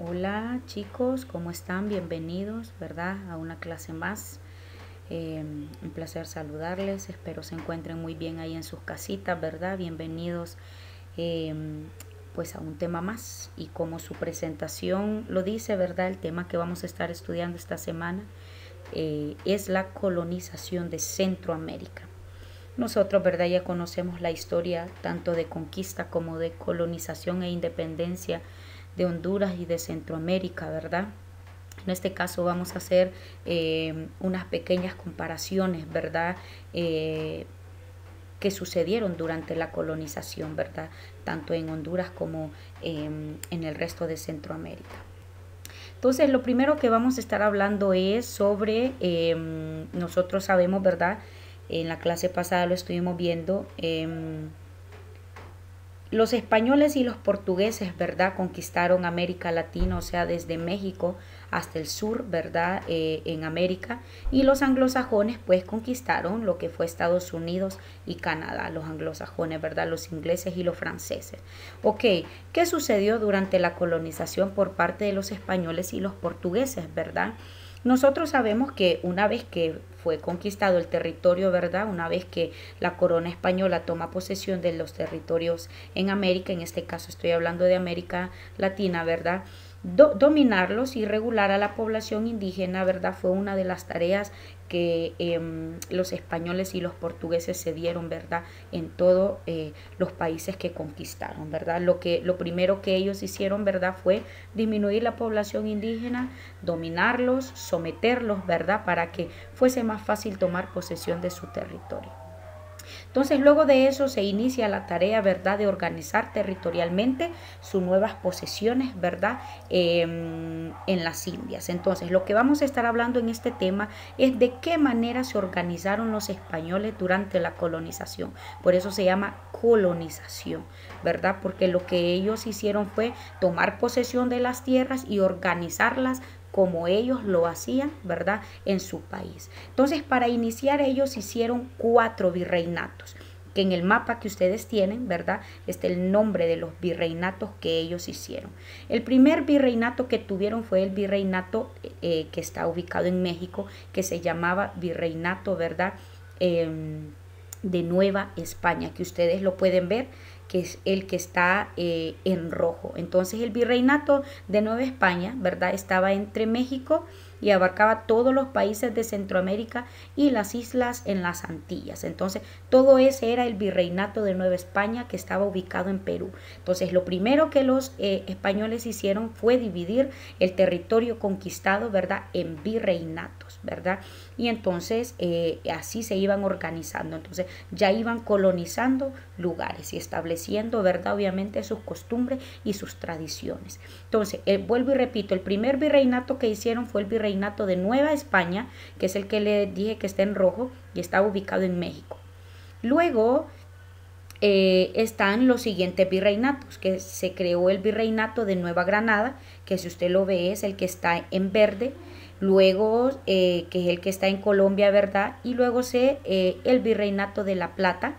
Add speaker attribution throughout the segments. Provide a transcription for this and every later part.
Speaker 1: Hola chicos, ¿cómo están? Bienvenidos, ¿verdad? A una clase más. Un placer saludarles, espero se encuentren muy bien ahí en sus casitas, ¿verdad? Bienvenidos eh, pues a un tema más y como su presentación lo dice, ¿verdad? El tema que vamos a estar estudiando esta semana es la colonización de Centroamérica. Nosotros, ¿verdad? Ya conocemos la historia tanto de conquista como de colonización e independencia de Honduras y de Centroamérica, ¿verdad? En este caso vamos a hacer unas pequeñas comparaciones, ¿verdad? Que sucedieron durante la colonización, ¿verdad? Tanto en Honduras como en el resto de Centroamérica. Entonces, lo primero que vamos a estar hablando es sobre, nosotros sabemos, ¿verdad? En la clase pasada lo estuvimos viendo, los españoles y los portugueses, ¿verdad? Conquistaron América Latina, o sea, desde México hasta el sur, ¿verdad? En América. Y los anglosajones, pues, conquistaron lo que fue Estados Unidos y Canadá. Los anglosajones, ¿verdad? Los ingleses y los franceses. Ok, ¿qué sucedió durante la colonización por parte de los españoles y los portugueses, ¿verdad? Nosotros sabemos que una vez que fue conquistado el territorio, ¿verdad? Una vez que la corona española toma posesión de los territorios en América, en este caso estoy hablando de América Latina, ¿verdad? Dominarlos y regular a la población indígena, ¿verdad? Fue una de las tareas que los españoles y los portugueses se dieron, ¿verdad? En todos los países que conquistaron, ¿verdad? Lo primero que ellos hicieron, ¿verdad? Fue disminuir la población indígena, dominarlos, someterlos, ¿verdad? Para que fuese más fácil tomar posesión de su territorio. Entonces, luego de eso se inicia la tarea, ¿verdad?, de organizar territorialmente sus nuevas posesiones, ¿verdad?, en las Indias. Entonces, lo que vamos a estar hablando en este tema es de qué manera se organizaron los españoles durante la colonización. Por eso se llama colonización, ¿verdad? Porque lo que ellos hicieron fue tomar posesión de las tierras y organizarlas como ellos lo hacían, ¿verdad?, en su país. Entonces, para iniciar ellos hicieron 4 virreinatos, que en el mapa que ustedes tienen, ¿verdad?, está el nombre de los virreinatos que ellos hicieron. El primer virreinato que tuvieron fue el virreinato que está ubicado en México, que se llamaba virreinato, ¿verdad?, de Nueva España, que ustedes lo pueden ver, que es el que está en rojo. Entonces el virreinato de Nueva España, ¿verdad?, estaba entre México y abarcaba todos los países de Centroamérica y las islas en las Antillas. Entonces todo ese era el virreinato de Nueva España, que estaba ubicado en Perú. Entonces lo primero que los españoles hicieron fue dividir el territorio conquistado, ¿verdad?, en virreinatos, ¿verdad? Y entonces así se iban organizando. Entonces ya iban colonizando lugares y estableciendo, ¿verdad?, obviamente sus costumbres y sus tradiciones. Entonces, vuelvo y repito, el primer virreinato que hicieron fue el virreinato de Nueva España, que es el que les dije que está en rojo y está ubicado en México. Luego están los siguientes virreinatos, que se creó el virreinato de Nueva Granada, que si usted lo ve es el que está en verde. Luego, que es el que está en Colombia, ¿verdad? Y luego el virreinato de La Plata,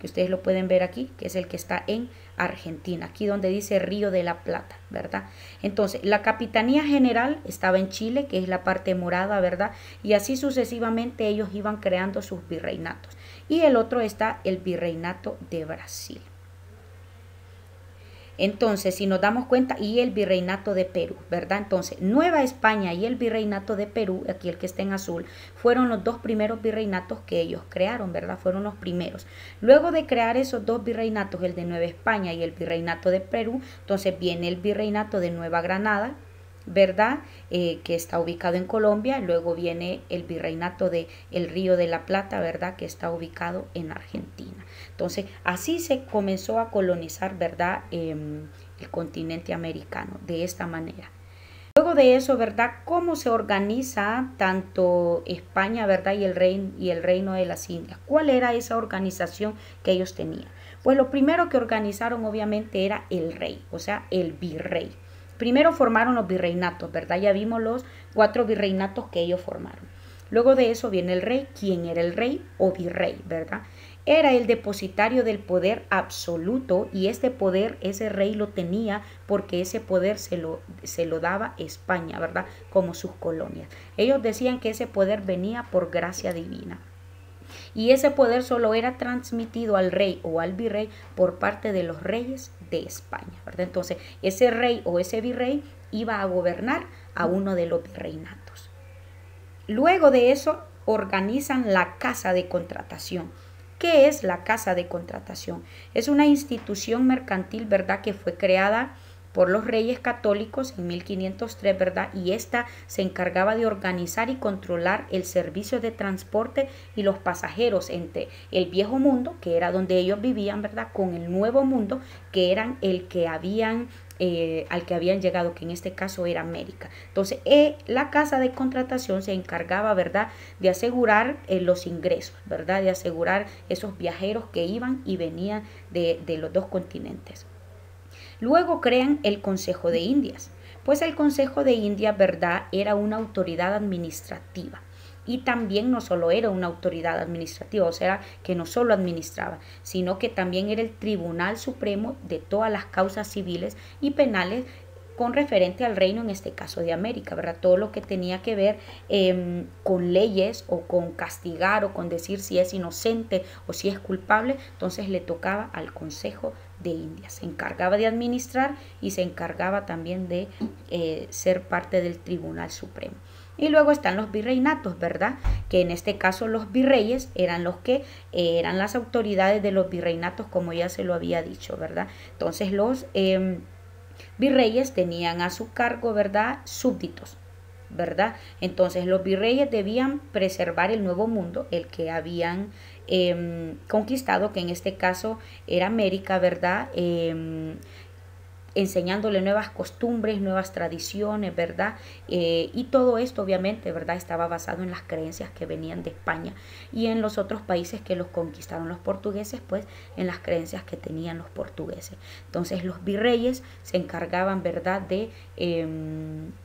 Speaker 1: que ustedes lo pueden ver aquí, que es el que está en Argentina, aquí donde dice Río de la Plata, ¿verdad? Entonces, la Capitanía General estaba en Chile, que es la parte morada, ¿verdad? Y así sucesivamente ellos iban creando sus virreinatos. Y el otro está el Virreinato de Brasil. Entonces, si nos damos cuenta, y el virreinato de Perú, ¿verdad? Entonces, Nueva España y el virreinato de Perú, aquí el que está en azul, fueron los 2 primeros virreinatos que ellos crearon, ¿verdad? Fueron los primeros. Luego de crear esos 2 virreinatos, el de Nueva España y el virreinato de Perú, entonces viene el virreinato de Nueva Granada, ¿verdad? Que está ubicado en Colombia. Luego viene el virreinato de el Río de la Plata, ¿verdad?, que está ubicado en Argentina. Entonces, así se comenzó a colonizar, ¿verdad?, el continente americano, de esta manera. Luego de eso, ¿verdad?, ¿cómo se organiza tanto España, ¿verdad?, y el reino de las Indias? ¿Cuál era esa organización que ellos tenían? Pues lo primero que organizaron, obviamente, era el rey, o sea, el virrey. Primero formaron los virreinatos, ¿verdad? Ya vimos los 4 virreinatos que ellos formaron. Luego de eso viene el rey. ¿Quién era el rey o virrey, verdad? era el depositario del poder absoluto, y este poder ese rey lo tenía porque ese poder se lo daba España, ¿verdad? Como sus colonias. Ellos decían que ese poder venía por gracia divina. Y ese poder solo era transmitido al rey o al virrey por parte de los reyes de España, ¿verdad? Entonces, ese rey o ese virrey iba a gobernar a uno de los virreinatos. Luego de eso, organizan la Casa de Contratación. ¿Qué es la Casa de Contratación? Es una institución mercantil, ¿verdad?, que fue creada por los reyes católicos en 1503, ¿verdad? Y esta se encargaba de organizar y controlar el servicio de transporte y los pasajeros entre el viejo mundo, que era donde ellos vivían, ¿verdad?, con el nuevo mundo, que eran el que habían al que habían llegado, que en este caso era América. Entonces, la Casa de Contratación se encargaba, ¿verdad?, de asegurar los ingresos, ¿verdad?, de asegurar esos viajeros que iban y venían de los dos continentes. Luego crean el Consejo de Indias. Pues el Consejo de Indias, ¿verdad?, era una autoridad administrativa. Y también no solo era una autoridad administrativa, o sea, que no solo administraba, sino que también era el Tribunal Supremo de todas las causas civiles y penales con referente al reino, en este caso de América, ¿verdad? Todo lo que tenía que ver con leyes o con castigar o con decir si es inocente o si es culpable, entonces le tocaba al Consejo de Indias. Se encargaba de administrar y se encargaba también de ser parte del Tribunal Supremo. Y luego están los virreinatos, ¿verdad? Que en este caso los virreyes eran los que eran las autoridades de los virreinatos, como ya se lo había dicho, ¿verdad? Entonces los virreyes tenían a su cargo, ¿verdad?, súbditos, ¿verdad? Entonces los virreyes debían preservar el nuevo mundo, el que habían conquistado, que en este caso era América, ¿verdad?, enseñándole nuevas costumbres, nuevas tradiciones, ¿verdad? Y todo esto obviamente, ¿verdad?, estaba basado en las creencias que venían de España, y en los otros países que los conquistaron los portugueses, pues en las creencias que tenían los portugueses. Entonces los virreyes se encargaban, ¿verdad?, de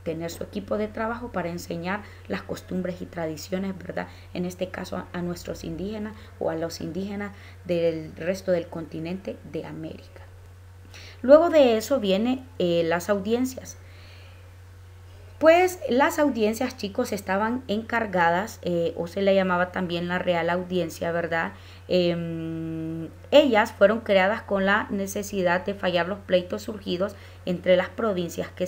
Speaker 1: tener su equipo de trabajo para enseñar las costumbres y tradiciones, ¿verdad?, en este caso a nuestros indígenas o a los indígenas del resto del continente de América. Luego de eso vienen las audiencias. Pues las audiencias, chicos, estaban encargadas, o se le llamaba también la Real Audiencia, ¿verdad? Ellas fueron creadas con la necesidad de fallar los pleitos surgidos entre las provincias que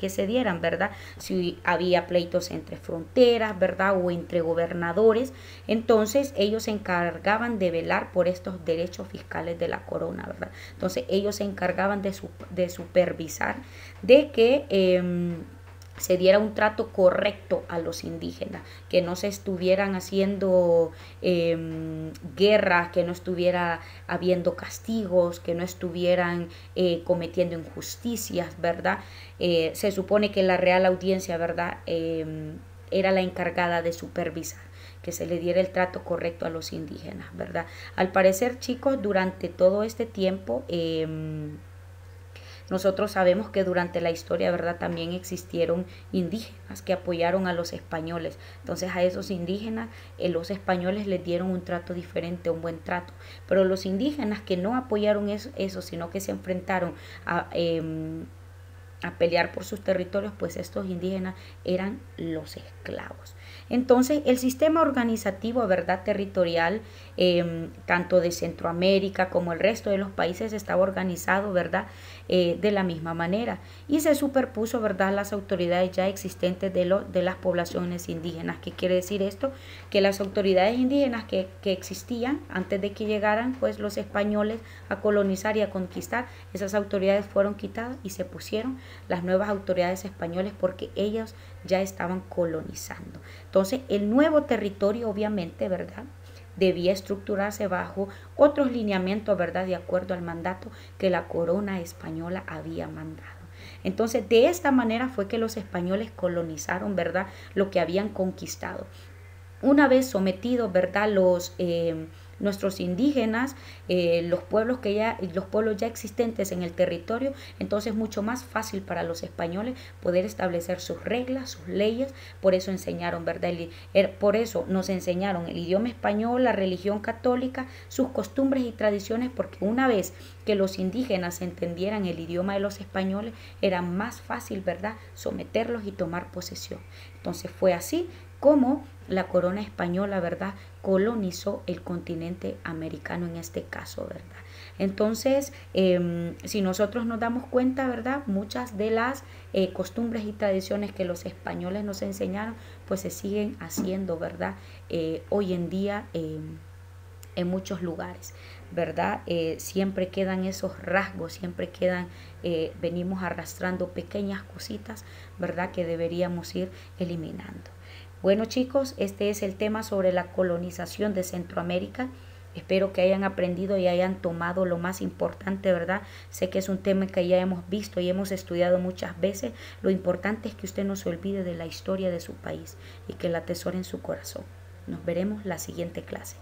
Speaker 1: se dieran, ¿verdad? Si había pleitos entre fronteras, ¿verdad?, o entre gobernadores, entonces ellos se encargaban de velar por estos derechos fiscales de la corona, ¿verdad? Entonces ellos se encargaban de supervisar de que se diera un trato correcto a los indígenas, que no se estuvieran haciendo guerras, que no estuviera habiendo castigos, que no estuvieran cometiendo injusticias, ¿verdad? Se supone que la Real Audiencia, ¿verdad?, era la encargada de supervisar que se le diera el trato correcto a los indígenas, ¿verdad? Al parecer, chicos, durante todo este tiempo nosotros sabemos que durante la historia, ¿verdad?, también existieron indígenas que apoyaron a los españoles. Entonces a esos indígenas los españoles les dieron un trato diferente, un buen trato. Pero los indígenas que no apoyaron eso, sino que se enfrentaron a pelear por sus territorios, pues estos indígenas eran los esclavos. Entonces el sistema organizativo, ¿verdad?, territorial, tanto de Centroamérica como el resto de los países estaba organizado, ¿verdad?, de la misma manera, y se superpuso, ¿verdad?, las autoridades ya existentes de las poblaciones indígenas. ¿Qué quiere decir esto? Que las autoridades indígenas que existían antes de que llegaran pues los españoles a colonizar y a conquistar, esas autoridades fueron quitadas y se pusieron las nuevas autoridades españolas porque ellos ya estaban colonizando. Entonces el nuevo territorio obviamente, ¿verdad?, debía estructurarse bajo otros lineamientos, ¿verdad?, de acuerdo al mandato que la corona española había mandado. Entonces de esta manera fue que los españoles colonizaron, ¿verdad?, lo que habían conquistado. Una vez sometidos, ¿verdad?, los nuestros indígenas, los pueblos ya existentes en el territorio, entonces es mucho más fácil para los españoles poder establecer sus reglas, sus leyes. Por eso enseñaron, ¿verdad? Por eso nos enseñaron el idioma español, la religión católica, sus costumbres y tradiciones, porque una vez que los indígenas entendieran el idioma de los españoles, era más fácil, ¿verdad?, someterlos y tomar posesión. Entonces fue así como la corona española, ¿verdad?, colonizó el continente americano en este caso, ¿verdad? Entonces, si nosotros nos damos cuenta, ¿verdad?, muchas de las costumbres y tradiciones que los españoles nos enseñaron, pues se siguen haciendo, ¿verdad?, hoy en día en muchos lugares, ¿verdad? Siempre quedan esos rasgos, siempre quedan, venimos arrastrando pequeñas cositas, ¿verdad?, que deberíamos ir eliminando. Bueno, chicos, este es el tema sobre la colonización de Centroamérica. Espero que hayan aprendido y hayan tomado lo más importante, ¿verdad? Sé que es un tema que ya hemos visto y hemos estudiado muchas veces. Lo importante es que usted no se olvide de la historia de su país y que la atesore en su corazón. Nos veremos la siguiente clase.